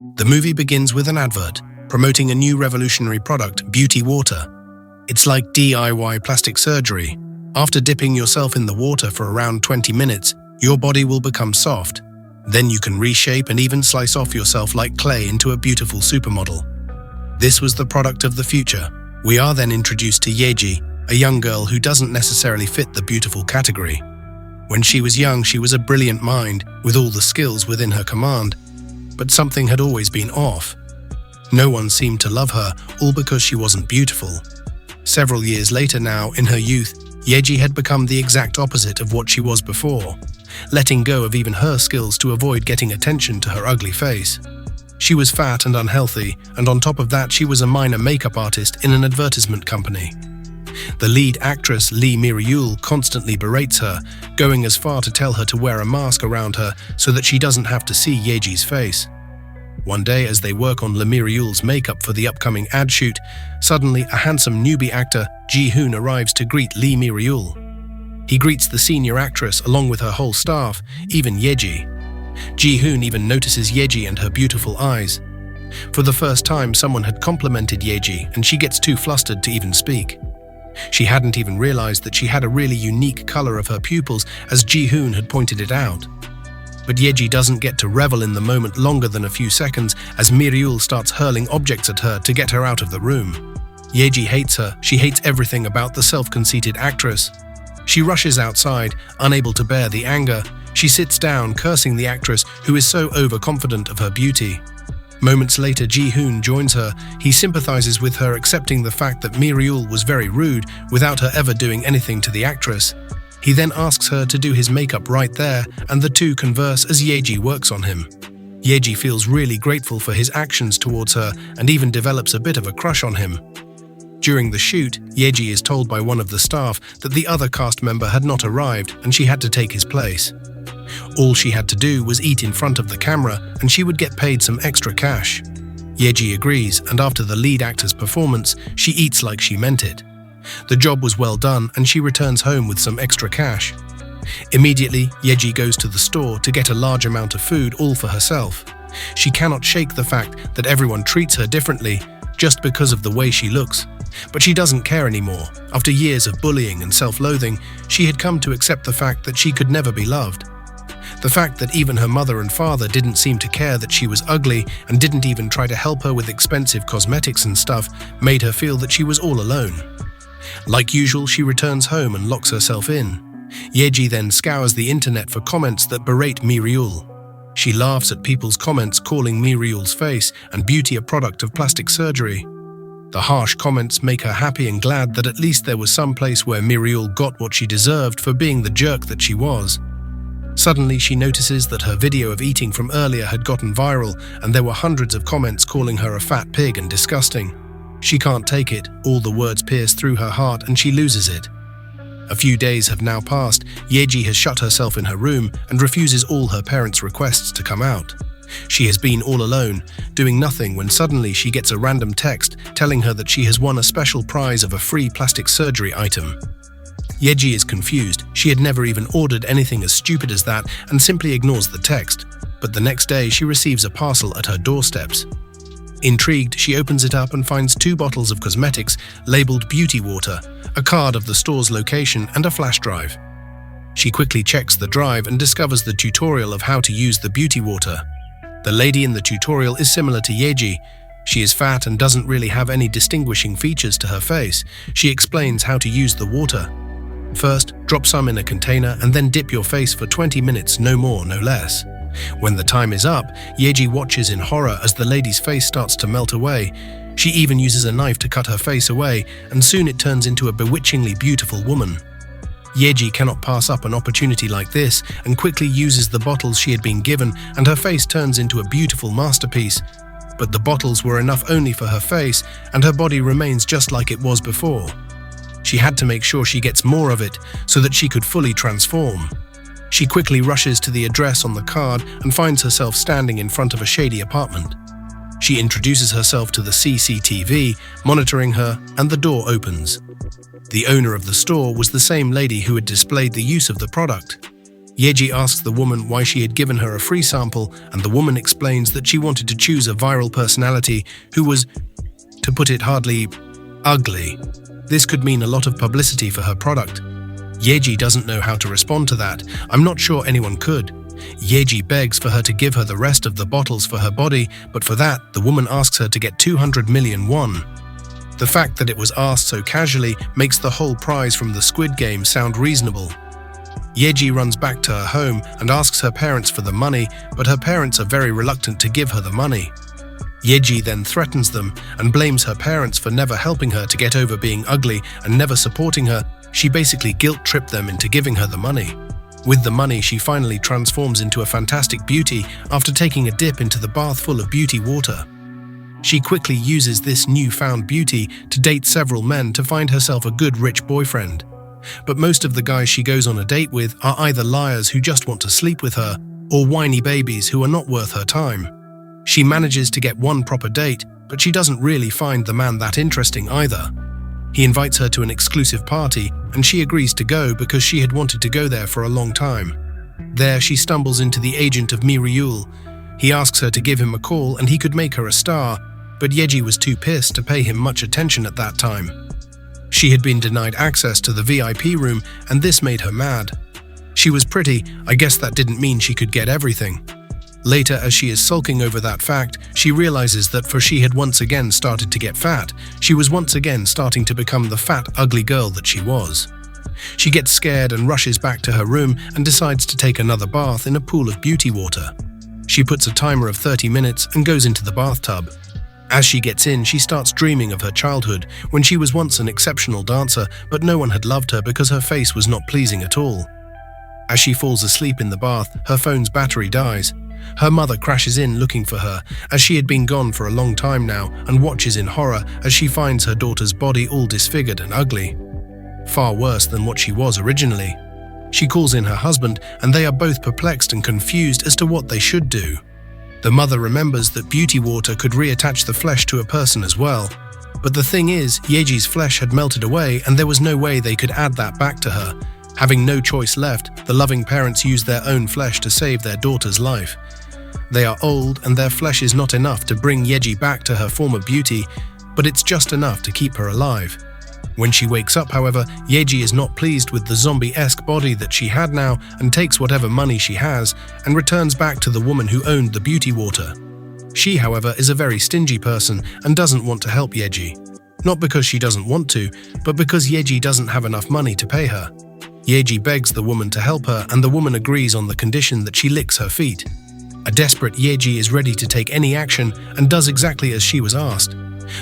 The movie begins with an advert promoting a new revolutionary product, beauty water. It's like DIY plastic surgery. After dipping yourself in the water for around 20 minutes, your body will become soft. Then you can reshape and even slice off yourself like clay into a beautiful supermodel. This was the product of the future. We are then introduced to Yeji, a young girl who doesn't necessarily fit the beautiful category. When she was young, she was a brilliant mind with all the skills within her command, but something had always been off. No one seemed to love her, all because she wasn't beautiful. Several years later now, in her youth, Yeji had become the exact opposite of what she was before, letting go of even her skills to avoid getting attention to her ugly face. She was fat and unhealthy, and on top of that she was a minor makeup artist in an advertisement company. The lead actress Lee Miri-yul constantly berates her, going as far to tell her to wear a mask around her so that she doesn't have to see Yeji's face. One day, as they work on Lee Miri-yul's makeup for the upcoming ad shoot, suddenly a handsome newbie actor, Ji-hoon, arrives to greet Lee Miri-yul. He greets the senior actress along with her whole staff, even Yeji. Ji-hoon even notices Yeji and her beautiful eyes. For the first time, someone had complimented Yeji, and she gets too flustered to even speak. She hadn't even realized that she had a really unique color of her pupils, as Ji-hoon had pointed it out. But Yeji doesn't get to revel in the moment longer than a few seconds, as Miri-yul starts hurling objects at her to get her out of the room. Yeji hates her. She hates everything about the self-conceited actress. She rushes outside, unable to bear the anger. She sits down, cursing the actress who is so overconfident of her beauty. Moments later, Ji-hoon joins her. He sympathizes with her, accepting the fact that Miri-yul was very rude without her ever doing anything to the actress. He then asks her to do his makeup right there, and the two converse as Yeji works on him. Yeji feels really grateful for his actions towards her and even develops a bit of a crush on him. During the shoot, Yeji is told by one of the staff that the other cast member had not arrived and she had to take his place. All she had to do was eat in front of the camera and she would get paid some extra cash. Yeji agrees, and after the lead actor's performance, she eats like she meant it. The job was well done and she returns home with some extra cash. Immediately, Yeji goes to the store to get a large amount of food all for herself. She cannot shake the fact that everyone treats her differently just because of the way she looks. But she doesn't care anymore. After years of bullying and self-loathing, she had come to accept the fact that she could never be loved. The fact that even her mother and father didn't seem to care that she was ugly and didn't even try to help her with expensive cosmetics and stuff made her feel that she was all alone. Like usual, she returns home and locks herself in. Yeji then scours the internet for comments that berate Miri-yul. She laughs at people's comments calling Miri-yul's face and beauty a product of plastic surgery. The harsh comments make her happy and glad that at least there was some place where Miri-yul got what she deserved for being the jerk that she was. Suddenly, she notices that her video of eating from earlier had gotten viral, and there were hundreds of comments calling her a fat pig and disgusting. She can't take it, all the words pierce through her heart and she loses it. A few days have now passed. Yeji has shut herself in her room and refuses all her parents' requests to come out. She has been all alone, doing nothing, when suddenly she gets a random text telling her that she has won a special prize of a free plastic surgery item. Yeji is confused. She had never even ordered anything as stupid as that and simply ignores the text. But the next day she receives a parcel at her doorsteps. Intrigued, she opens it up and finds 2 bottles of cosmetics labeled beauty water, a card of the store's location, and a flash drive. She quickly checks the drive and discovers the tutorial of how to use the beauty water. The lady in the tutorial is similar to Yeji. She is fat and doesn't really have any distinguishing features to her face. She explains how to use the water. First, drop some in a container and then dip your face for 20 minutes, no more, no less. When the time is up, Yeji watches in horror as the lady's face starts to melt away. She even uses a knife to cut her face away, and soon it turns into a bewitchingly beautiful woman. Yeji cannot pass up an opportunity like this and quickly uses the bottles she had been given, and her face turns into a beautiful masterpiece. But the bottles were enough only for her face, and her body remains just like it was before. She had to make sure she gets more of it so that she could fully transform. She quickly rushes to the address on the card and finds herself standing in front of a shady apartment. She introduces herself to the CCTV, monitoring her, and the door opens. The owner of the store was the same lady who had displayed the use of the product. Yeji asks the woman why she had given her a free sample, and the woman explains that she wanted to choose a viral personality who was, to put it hardly, ugly. This could mean a lot of publicity for her product. Yeji doesn't know how to respond to that. I'm not sure anyone could. Yeji begs for her to give her the rest of the bottles for her body, but for that, the woman asks her to get 200 million won. The fact that it was asked so casually makes the whole prize from the Squid Game sound reasonable. Yeji runs back to her home and asks her parents for the money, but her parents are very reluctant to give her the money. Yeji then threatens them and blames her parents for never helping her to get over being ugly and never supporting her. She basically guilt-tripped them into giving her the money. With the money, she finally transforms into a fantastic beauty after taking a dip into the bath full of beauty water. She quickly uses this newfound beauty to date several men to find herself a good rich boyfriend. But most of the guys she goes on a date with are either liars who just want to sleep with her, or whiny babies who are not worth her time. She manages to get one proper date, but she doesn't really find the man that interesting either. He invites her to an exclusive party, and she agrees to go because she had wanted to go there for a long time. There she stumbles into the agent of Miriul. He asks her to give him a call and he could make her a star, but Yeji was too pissed to pay him much attention at that time. She had been denied access to the VIP room, and this made her mad. She was pretty, I guess that didn't mean she could get everything. Later, as she is sulking over that fact, she realizes that for she had once again started to get fat, she was once again starting to become the fat, ugly girl that she was. She gets scared and rushes back to her room and decides to take another bath in a pool of beauty water. She puts a timer of 30 minutes and goes into the bathtub. As she gets in, she starts dreaming of her childhood, when she was once an exceptional dancer, but no one had loved her because her face was not pleasing at all. As she falls asleep in the bath, her phone's battery dies. Her mother crashes in looking for her, as she had been gone for a long time now, and watches in horror as she finds her daughter's body all disfigured and ugly. Far worse than what she was originally. She calls in her husband, and they are both perplexed and confused as to what they should do. The mother remembers that beauty water could reattach the flesh to a person as well. But the thing is, Yeji's flesh had melted away and there was no way they could add that back to her. Having no choice left, the loving parents use their own flesh to save their daughter's life. They are old and their flesh is not enough to bring Yeji back to her former beauty, but it's just enough to keep her alive. When she wakes up, however, Yeji is not pleased with the zombie-esque body that she had now and takes whatever money she has and returns back to the woman who owned the beauty water. She, however, is a very stingy person and doesn't want to help Yeji. Not because she doesn't want to, but because Yeji doesn't have enough money to pay her. Yeji begs the woman to help her and the woman agrees on the condition that she licks her feet. A desperate Yeji is ready to take any action and does exactly as she was asked.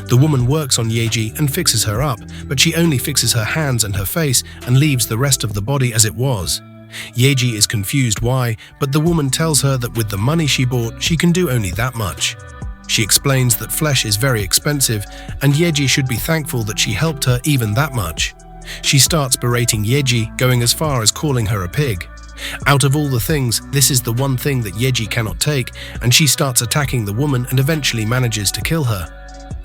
The woman works on Yeji and fixes her up, but she only fixes her hands and her face and leaves the rest of the body as it was. Yeji is confused why, but the woman tells her that with the money she bought, she can do only that much. She explains that flesh is very expensive, and Yeji should be thankful that she helped her even that much. She starts berating Yeji, going as far as calling her a pig. Out of all the things, this is the one thing that Yeji cannot take, and she starts attacking the woman and eventually manages to kill her.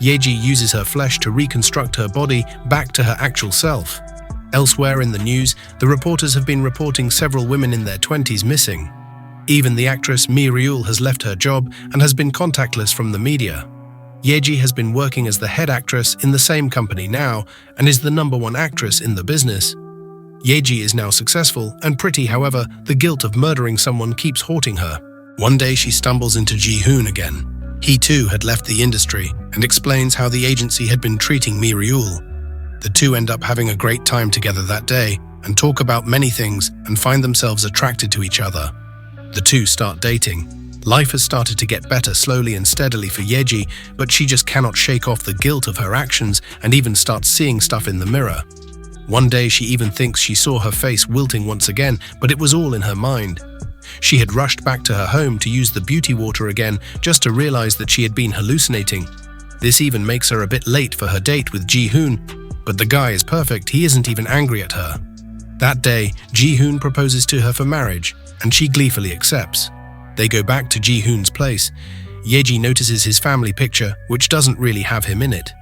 Yeji uses her flesh to reconstruct her body back to her actual self. Elsewhere in the news, the reporters have been reporting several women in their 20s missing. Even the actress Miriul has left her job and has been contactless from the media. Yeji has been working as the head actress in the same company now and is the #1 actress in the business. Yeji is now successful and pretty, however, the guilt of murdering someone keeps haunting her. One day she stumbles into Ji-hoon again. He too had left the industry and explains how the agency had been treating Miriul. The two end up having a great time together that day and talk about many things and find themselves attracted to each other. The two start dating. Life has started to get better slowly and steadily for Yeji, but she just cannot shake off the guilt of her actions and even starts seeing stuff in the mirror. One day she even thinks she saw her face wilting once again, but it was all in her mind. She had rushed back to her home to use the beauty water again just to realize that she had been hallucinating. This even makes her a bit late for her date with Ji-hoon, but the guy is perfect, he isn't even angry at her. That day, Ji-hoon proposes to her for marriage, and she gleefully accepts. They go back to Ji-hoon's place. Yeji notices his family picture, which doesn't really have him in it.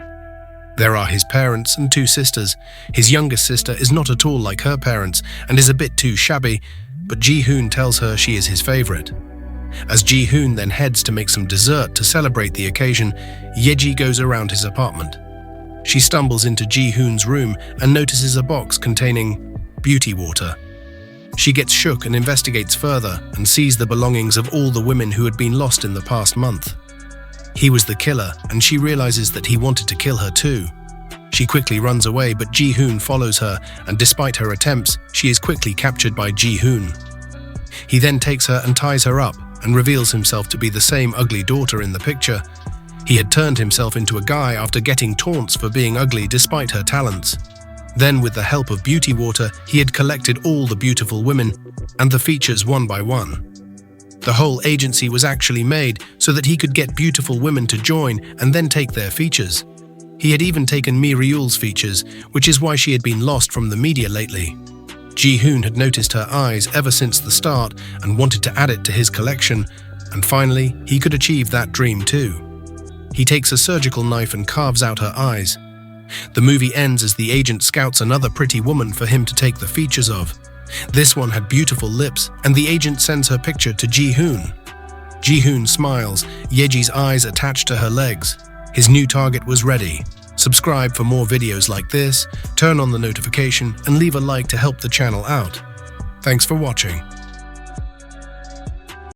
There are his parents and 2 sisters. His youngest sister is not at all like her parents and is a bit too shabby, but Ji-hoon tells her she is his favorite. As Ji-hoon then heads to make some dessert to celebrate the occasion, Yeji goes around his apartment. She stumbles into Ji-hoon's room and notices a box containing beauty water. She gets shook and investigates further and sees the belongings of all the women who had been lost in the past month. He was the killer, and she realizes that he wanted to kill her too. She quickly runs away, but Ji-hoon follows her, and despite her attempts, she is quickly captured by Ji-hoon. He then takes her and ties her up, and reveals himself to be the same ugly daughter in the picture. He had turned himself into a guy after getting taunts for being ugly despite her talents. Then, with the help of beauty water, he had collected all the beautiful women and the features one by one. The whole agency was actually made so that he could get beautiful women to join and then take their features. He had even taken Miriul's features, which is why she had been lost from the media lately. Ji-hoon had noticed her eyes ever since the start and wanted to add it to his collection, and finally, he could achieve that dream too. He takes a surgical knife and carves out her eyes. The movie ends as the agent scouts another pretty woman for him to take the features of. This one had beautiful lips, and the agent sends her picture to Ji-hoon. Ji-hoon smiles, Yeji's eyes attached to her legs. His new target was ready. Subscribe for more videos like this, turn on the notification, and leave a like to help the channel out. Thanks for watching.